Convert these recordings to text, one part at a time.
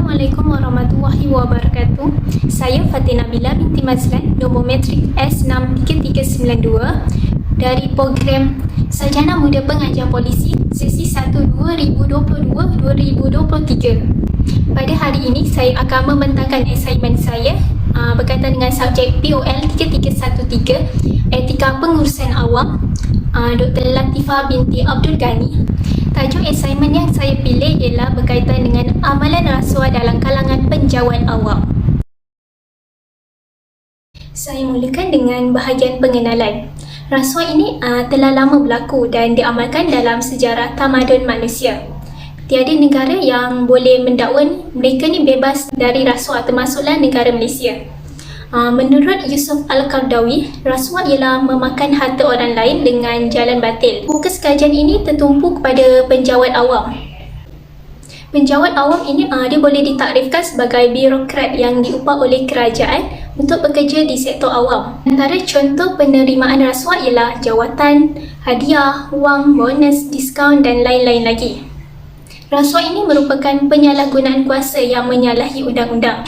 Assalamualaikum warahmatullahi wabarakatuh. Saya Fatin Nabila binti Mazlan, nombor matrik S63392 dari program Sarjana Muda Pengajar Polisi sesi 1 2022-2023. Pada hari ini saya akan membentangkan assignment saya berkaitan dengan subjek POL 3313 Etika Pengurusan Awam, Dr. Latifah binti Abdul Ghani. Tajuk assignment yang saya pilih ialah berkaitan dengan amalan rasuah dalam kalangan penjawat awam. Saya mulakan dengan bahagian pengenalan. Rasuah ini telah lama berlaku dan diamalkan dalam sejarah tamadun manusia. Tiada negara yang boleh mendakwa mereka ni bebas dari rasuah, termasuklah negara Malaysia. Menurut Yusuf Al-Qaradawi, rasuah ialah memakan harta orang lain dengan jalan batil. Fokus kajian ini tertumpu kepada penjawat awam. Penjawat awam ini dia boleh ditakrifkan sebagai birokrat yang diupah oleh kerajaan untuk bekerja di sektor awam. Antara contoh penerimaan rasuah ialah jawatan, hadiah, wang, bonus, diskaun dan lain-lain lagi. Rasuah ini merupakan penyalahgunaan kuasa yang menyalahi undang-undang.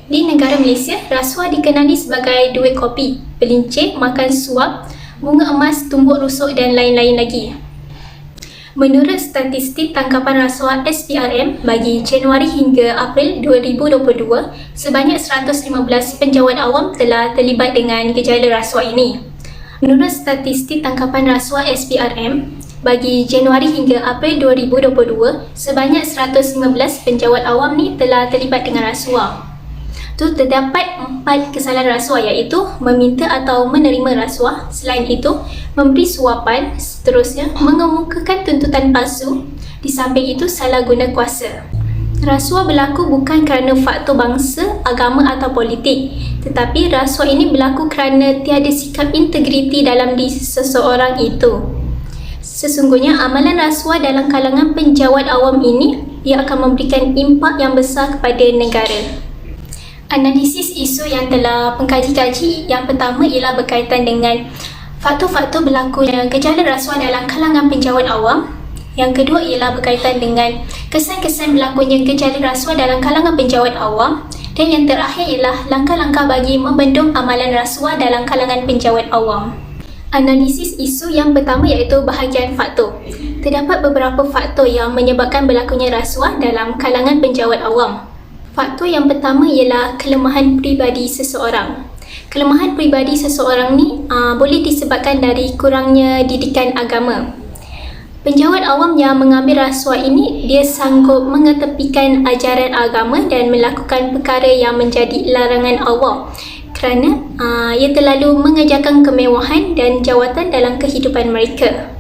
Di negara Malaysia, rasuah dikenali sebagai duit kopi, pelincir, makan suap, bunga emas, tumbuk rusuk dan lain-lain lagi. Menurut statistik tangkapan rasuah SPRM bagi Januari hingga April 2022, sebanyak 115 penjawat awam telah terlibat dengan gejala rasuah ini. Menurut statistik tangkapan rasuah SPRM bagi Januari hingga April 2022, sebanyak 115 penjawat awam ni telah terlibat dengan rasuah. Terdapat 4 kesalahan rasuah, iaitu meminta atau menerima rasuah, selain itu memberi suapan, seterusnya mengemukakan tuntutan palsu, di samping itu salah guna kuasa. Rasuah berlaku bukan kerana faktor bangsa, agama atau politik, tetapi rasuah ini berlaku kerana tiada sikap integriti dalam diri seseorang itu. Sesungguhnya amalan rasuah dalam kalangan penjawat awam ini ia akan memberikan impak yang besar kepada negara. Analisis isu yang telah pengkaji-kaji yang pertama ialah berkaitan dengan faktor-faktor berlakunya gejala rasuah dalam kalangan penjawat awam. Yang kedua ialah berkaitan dengan kesan-kesan berlakunya gejala rasuah dalam kalangan penjawat awam. Dan yang terakhir ialah langkah-langkah bagi membendung amalan rasuah dalam kalangan penjawat awam. Analisis isu yang pertama iaitu bahagian faktor. Terdapat beberapa faktor yang menyebabkan berlakunya rasuah dalam kalangan penjawat awam. Faktor yang pertama ialah kelemahan peribadi seseorang. Kelemahan peribadi seseorang ni boleh disebabkan dari kurangnya didikan agama. Penjawat awam yang mengambil rasuah ini, dia sanggup mengetepikan ajaran agama dan melakukan perkara yang menjadi larangan Allah kerana ia terlalu mengejarkan kemewahan dan jawatan dalam kehidupan mereka.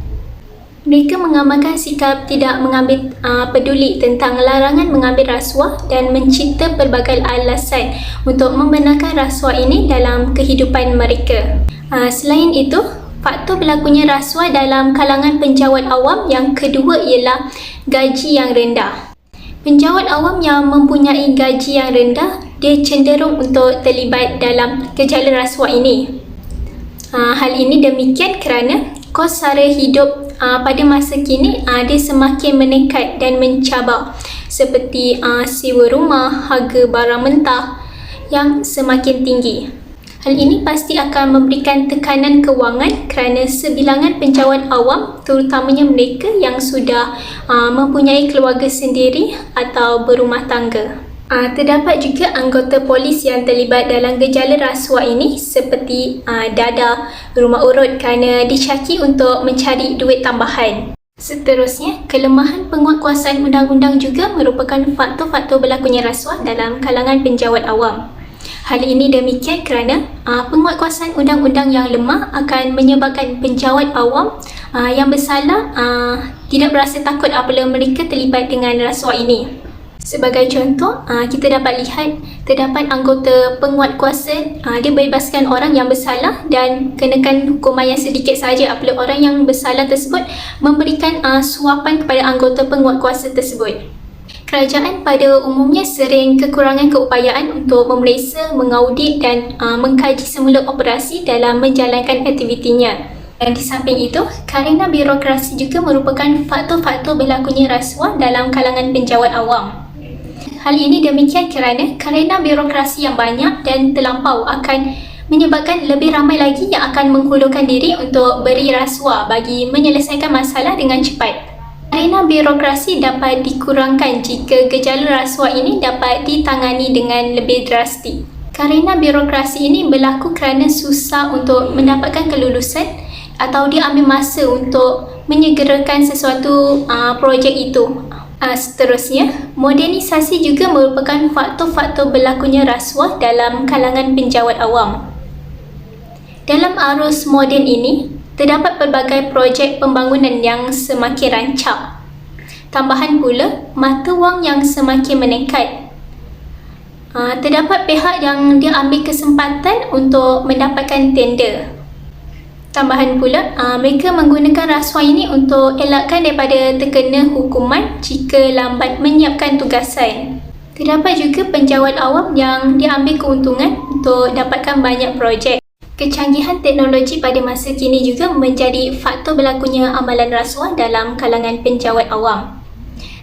Mereka mengamalkan sikap tidak mengambil peduli tentang larangan mengambil rasuah dan mencipta pelbagai alasan untuk membenarkan rasuah ini dalam kehidupan mereka. Selain itu, faktor berlakunya rasuah dalam kalangan penjawat awam yang kedua ialah gaji yang rendah. Penjawat awam yang mempunyai gaji yang rendah, dia cenderung untuk terlibat dalam gejala rasuah ini. Hal ini demikian kerana kos sara hidup pada masa kini dia semakin meningkat dan mencabar, seperti sewa rumah, harga barang mentah yang semakin tinggi. Hal ini pasti akan memberikan tekanan kewangan kerana sebilangan penjawat awam, terutamanya mereka yang sudah mempunyai keluarga sendiri atau berumah tangga. Terdapat juga anggota polis yang terlibat dalam gejala rasuah ini, seperti dadah, rumah urut kerana disyaki untuk mencari duit tambahan. Seterusnya, kelemahan penguatkuasaan undang-undang juga merupakan faktor-faktor berlakunya rasuah dalam kalangan penjawat awam. Hal ini demikian kerana penguatkuasaan undang-undang yang lemah akan menyebabkan penjawat awam yang bersalah tidak berasa takut apabila mereka terlibat dengan rasuah ini. Sebagai contoh, kita dapat lihat terdapat anggota penguatkuasa dia bebaskan orang yang bersalah dan kenakan hukuman yang sedikit sahaja apabila orang yang bersalah tersebut memberikan suapan kepada anggota penguatkuasa tersebut. Kerajaan pada umumnya sering kekurangan keupayaan untuk memeriksa, mengaudit dan mengkaji semula operasi dalam menjalankan aktivitinya. Dan di samping itu, kerana birokrasi juga merupakan faktor-faktor berlakunya rasuah dalam kalangan penjawat awam. Hal ini demikian kerana birokrasi yang banyak dan terlampau akan menyebabkan lebih ramai lagi yang akan menghulurkan diri untuk beri rasuah bagi menyelesaikan masalah dengan cepat. Kerana birokrasi dapat dikurangkan jika gejala rasuah ini dapat ditangani dengan lebih drastik. Kerana birokrasi ini berlaku kerana susah untuk mendapatkan kelulusan atau dia ambil masa untuk menyegerakan sesuatu projek itu. Seterusnya, modernisasi juga merupakan faktor-faktor berlakunya rasuah dalam kalangan penjawat awam. Dalam arus moden ini, terdapat pelbagai projek pembangunan yang semakin rancak. Tambahan pula, mata wang yang semakin meningkat. Terdapat pihak yang dia ambil kesempatan untuk mendapatkan tender. Tambahan pula, mereka menggunakan rasuah ini untuk elakkan daripada terkena hukuman jika lambat menyiapkan tugasan. Terdapat juga penjawat awam yang diambil keuntungan untuk dapatkan banyak projek. Kecanggihan teknologi pada masa kini juga menjadi faktor berlakunya amalan rasuah dalam kalangan penjawat awam.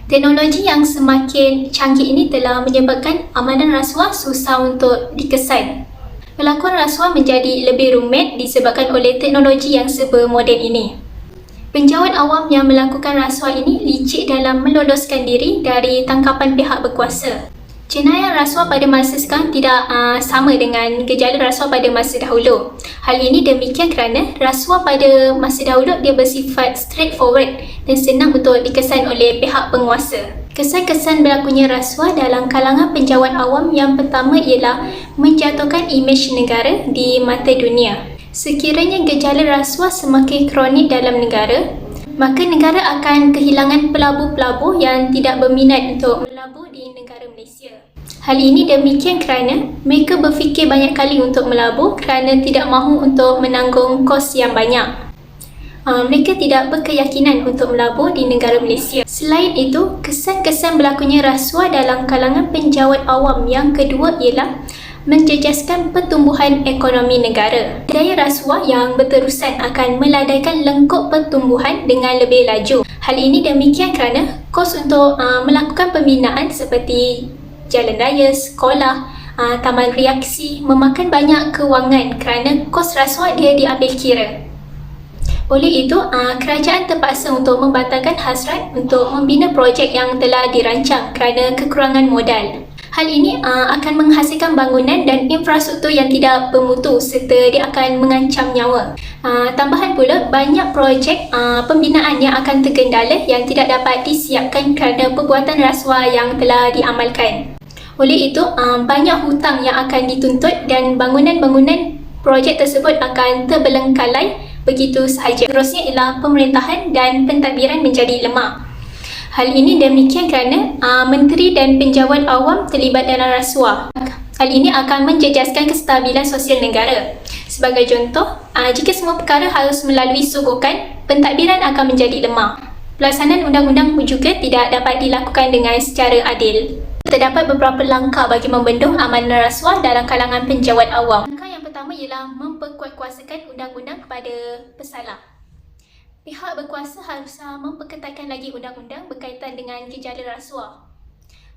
Teknologi yang semakin canggih ini telah menyebabkan amalan rasuah susah untuk dikesan. Pelakuan rasuah menjadi lebih rumit disebabkan oleh teknologi yang serba moden ini. Penjawat awam yang melakukan rasuah ini licik dalam meloloskan diri dari tangkapan pihak berkuasa. Jenayah rasuah pada masa sekarang tidak sama dengan gejala rasuah pada masa dahulu. Hal ini demikian kerana rasuah pada masa dahulu dia bersifat straightforward dan senang untuk dikesan oleh pihak penguasa. Kesan-kesan berlakunya rasuah dalam kalangan penjawat awam yang pertama ialah menjatuhkan imej negara di mata dunia. Sekiranya gejala rasuah semakin kronik dalam negara, maka negara akan kehilangan pelabur-pelabur yang tidak berminat untuk melabur di negara Malaysia. Hal ini demikian kerana mereka berfikir banyak kali untuk melabur kerana tidak mahu untuk menanggung kos yang banyak. Mereka tidak berkeyakinan untuk melabur di negara Malaysia. Selain itu, kesan-kesan berlakunya rasuah dalam kalangan penjawat awam yang kedua ialah menjejaskan pertumbuhan ekonomi negara. Daya rasuah yang berterusan akan meladaikan lengkuk pertumbuhan dengan lebih laju. Hal ini demikian kerana kos untuk melakukan pembinaan seperti jalan raya, sekolah, taman reaksi memakan banyak kewangan kerana kos rasuah dia diambil kira. Oleh itu, kerajaan terpaksa untuk membatalkan hasrat untuk membina projek yang telah dirancang kerana kekurangan modal. Hal ini akan menghasilkan bangunan dan infrastruktur yang tidak bermutu serta dia akan mengancam nyawa. Tambahan pula, banyak projek pembinaan yang akan tergendala yang tidak dapat disiapkan kerana perbuatan rasuah yang telah diamalkan. Oleh itu, banyak hutang yang akan dituntut dan bangunan-bangunan projek tersebut akan terbelengkalai begitu sahaja. Terusnya ialah pemerintahan dan pentadbiran menjadi lemah. Hal ini demikian kerana menteri dan penjawat awam terlibat dalam rasuah. Hal ini akan menjejaskan kestabilan sosial negara. Sebagai contoh, jika semua perkara harus melalui sogokan, pentadbiran akan menjadi lemah. Pelaksanaan undang-undang juga tidak dapat dilakukan dengan secara adil. Terdapat beberapa langkah bagi membendung amalan rasuah dalam kalangan penjawat awam. Langkah yang pertama ialah memperkuatkuasakan undang-undang kepada pesalah. Pihak berkuasa harus memperketatkan lagi undang-undang berkaitan dengan gejala rasuah.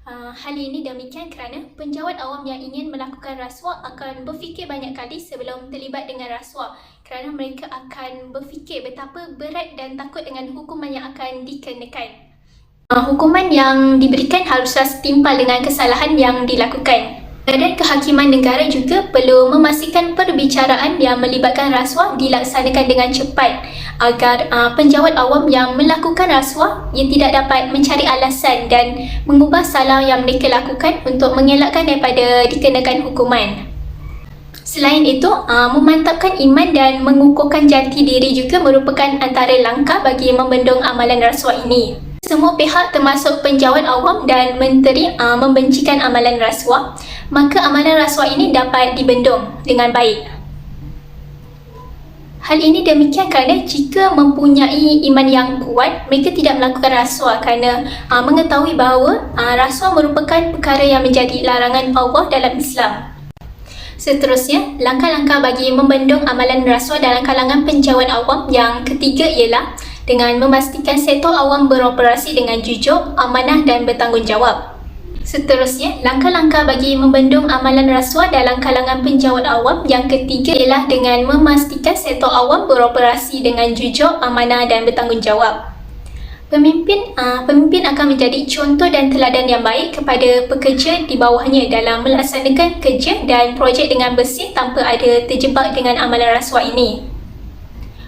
Hal ini demikian kerana penjawat awam yang ingin melakukan rasuah akan berfikir banyak kali sebelum terlibat dengan rasuah kerana mereka akan berfikir betapa berat dan takut dengan hukuman yang akan dikenakan. Hukuman yang diberikan haruslah setimpal dengan kesalahan yang dilakukan. Badan Kehakiman Negara juga perlu memastikan perbicaraan yang melibatkan rasuah dilaksanakan dengan cepat agar penjawat awam yang melakukan rasuah ia tidak dapat mencari alasan dan mengubah salah yang mereka lakukan untuk mengelakkan daripada dikenakan hukuman. Selain itu, memantapkan iman dan mengukuhkan jati diri juga merupakan antara langkah bagi membendung amalan rasuah ini. Semua pihak termasuk penjawat awam dan menteri membencikan amalan rasuah, maka amalan rasuah ini dapat dibendung dengan baik. Hal ini demikian kerana jika mempunyai iman yang kuat, mereka tidak melakukan rasuah kerana mengetahui bahawa rasuah merupakan perkara yang menjadi larangan Allah dalam Islam. Seterusnya, langkah-langkah bagi membendung amalan rasuah dalam kalangan penjawat awam yang ketiga ialah dengan memastikan sektor awam beroperasi dengan jujur, amanah dan bertanggungjawab. Seterusnya, langkah-langkah bagi membendung amalan rasuah dalam kalangan penjawat awam yang ketiga ialah dengan memastikan sektor awam beroperasi dengan jujur, amanah dan bertanggungjawab. Pemimpin akan menjadi contoh dan teladan yang baik kepada pekerja di bawahnya dalam melaksanakan kerja dan projek dengan bersih tanpa ada terjebak dengan amalan rasuah ini.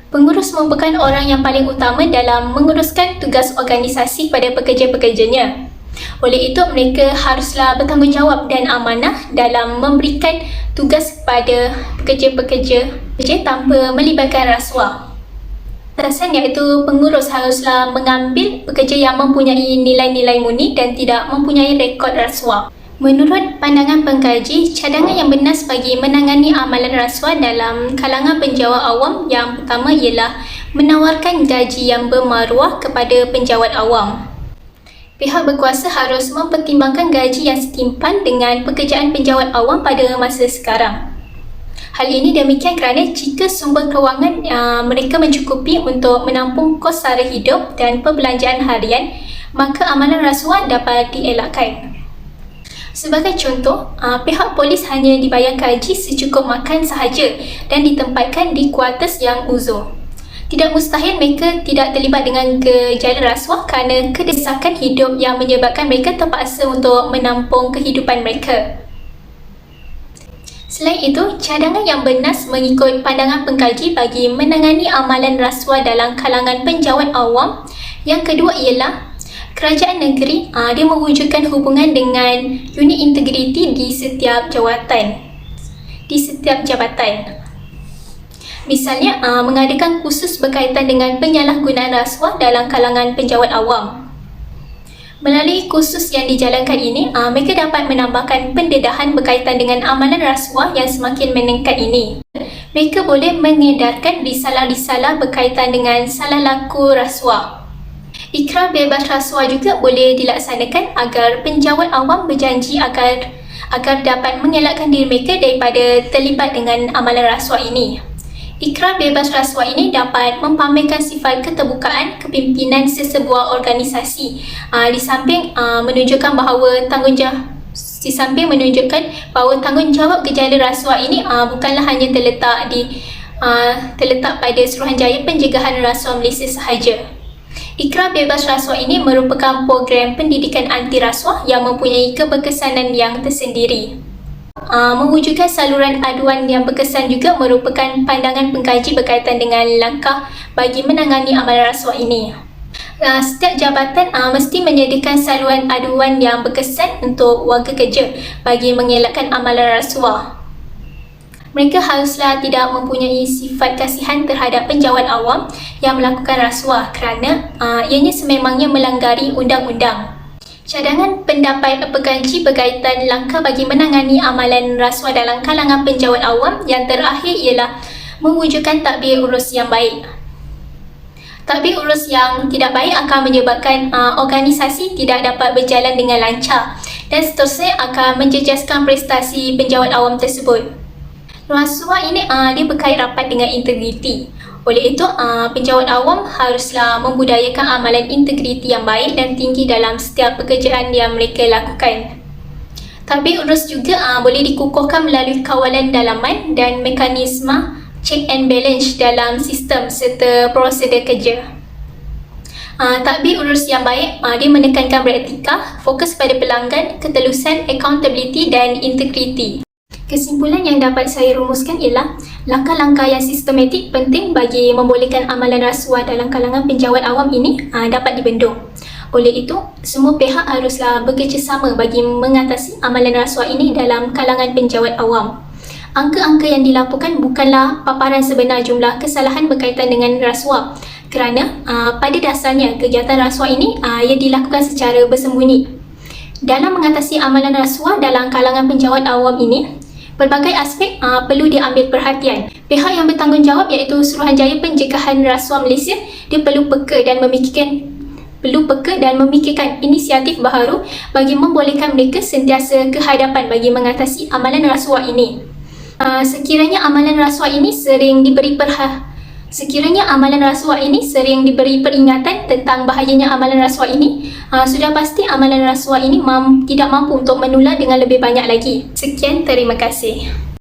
Pengurus merupakan orang yang paling utama dalam menguruskan tugas organisasi pada pekerja-pekerjanya. Oleh itu, mereka haruslah bertanggungjawab dan amanah dalam memberikan tugas kepada pekerja-pekerja tanpa melibatkan rasuah. Atasan iaitu pengurus haruslah mengambil pekerja yang mempunyai nilai-nilai murni dan tidak mempunyai rekod rasuah. Menurut pandangan pengkaji, cadangan yang benas bagi menangani amalan rasuah dalam kalangan penjawat awam yang pertama ialah menawarkan gaji yang bermaruah kepada penjawat awam. Pihak berkuasa harus mempertimbangkan gaji yang setimpal dengan pekerjaan penjawat awam pada masa sekarang. Hal ini demikian kerana jika sumber kewangan mereka mencukupi untuk menampung kos sara hidup dan perbelanjaan harian, maka amalan rasuah dapat dielakkan. Sebagai contoh, pihak polis hanya dibayar gaji secukup makan sahaja dan ditempatkan di kuartus yang uzur. Tidak mustahil mereka tidak terlibat dengan gejala rasuah kerana kedesakan hidup yang menyebabkan mereka terpaksa untuk menampung kehidupan mereka. Selain itu, cadangan yang benas mengikut pandangan pengkaji bagi menangani amalan rasuah dalam kalangan penjawat awam yang kedua ialah kerajaan negeri dia mewujudkan hubungan dengan unit integriti di setiap jabatan. Misalnya, mengadakan kursus berkaitan dengan penyalahgunaan rasuah dalam kalangan penjawat awam. Melalui kursus yang dijalankan ini, mereka dapat menambahkan pendedahan berkaitan dengan amalan rasuah yang semakin meningkat ini. Mereka boleh mengedarkan risalah-risalah berkaitan dengan salah laku rasuah. Ikrar bebas rasuah juga boleh dilaksanakan agar penjawat awam berjanji agar dapat mengelakkan diri mereka daripada terlibat dengan amalan rasuah ini. Ikrar bebas rasuah ini dapat mempamerkan sifat keterbukaan kepimpinan sesebuah organisasi di samping menunjukkan bahawa tanggungjawab gejala rasuah ini bukanlah hanya terletak pada Suruhanjaya Pencegahan Rasuah Malaysia sahaja. Ikrar bebas rasuah ini merupakan program pendidikan anti rasuah yang mempunyai keberkesanan yang tersendiri. Mewujudkan saluran aduan yang berkesan juga merupakan pandangan pengkaji berkaitan dengan langkah bagi menangani amalan rasuah ini. Setiap jabatan mesti menyediakan saluran aduan yang berkesan untuk warga kerja bagi mengelakkan amalan rasuah. Mereka haruslah tidak mempunyai sifat kasihan terhadap penjawat awam yang melakukan rasuah kerana ianya sememangnya melanggar undang-undang. Cadangan pendapat pengkaji berkaitan langkah bagi menangani amalan rasuah dalam kalangan penjawat awam yang terakhir ialah mewujudkan tadbir urus yang baik. Tadbir urus yang tidak baik akan menyebabkan organisasi tidak dapat berjalan dengan lancar dan seterusnya akan menjejaskan prestasi penjawat awam tersebut. Rasuah ini dia berkait rapat dengan integriti. Oleh itu, penjawat awam haruslah membudayakan amalan integriti yang baik dan tinggi dalam setiap pekerjaan yang mereka lakukan. Tadbir urus juga boleh dikukuhkan melalui kawalan dalaman dan mekanisme check and balance dalam sistem serta prosedur kerja. Tadbir urus yang baik dia menekankan beretika, fokus pada pelanggan, ketelusan, accountability dan integriti. Kesimpulan yang dapat saya rumuskan ialah langkah-langkah yang sistematik penting bagi membolehkan amalan rasuah dalam kalangan penjawat awam ini dapat dibendung. Oleh itu, semua pihak haruslah bekerjasama bagi mengatasi amalan rasuah ini dalam kalangan penjawat awam. Angka-angka yang dilaporkan bukanlah paparan sebenar jumlah kesalahan berkaitan dengan rasuah kerana pada dasarnya kegiatan rasuah ini ia dilakukan secara bersembunyi. Dalam mengatasi amalan rasuah dalam kalangan penjawat awam ini, pelbagai aspek perlu diambil perhatian. Pihak yang bertanggungjawab iaitu Suruhanjaya Pencegahan Rasuah Malaysia dia perlu peka dan memikirkan inisiatif baharu bagi membolehkan mereka sentiasa ke hadapan bagi mengatasi amalan rasuah ini. Sekiranya amalan rasuah ini sering diberi Sekiranya amalan rasuah ini sering diberi peringatan tentang bahayanya amalan rasuah ini, sudah pasti amalan rasuah ini tidak mampu untuk menular dengan lebih banyak lagi. Sekian, terima kasih.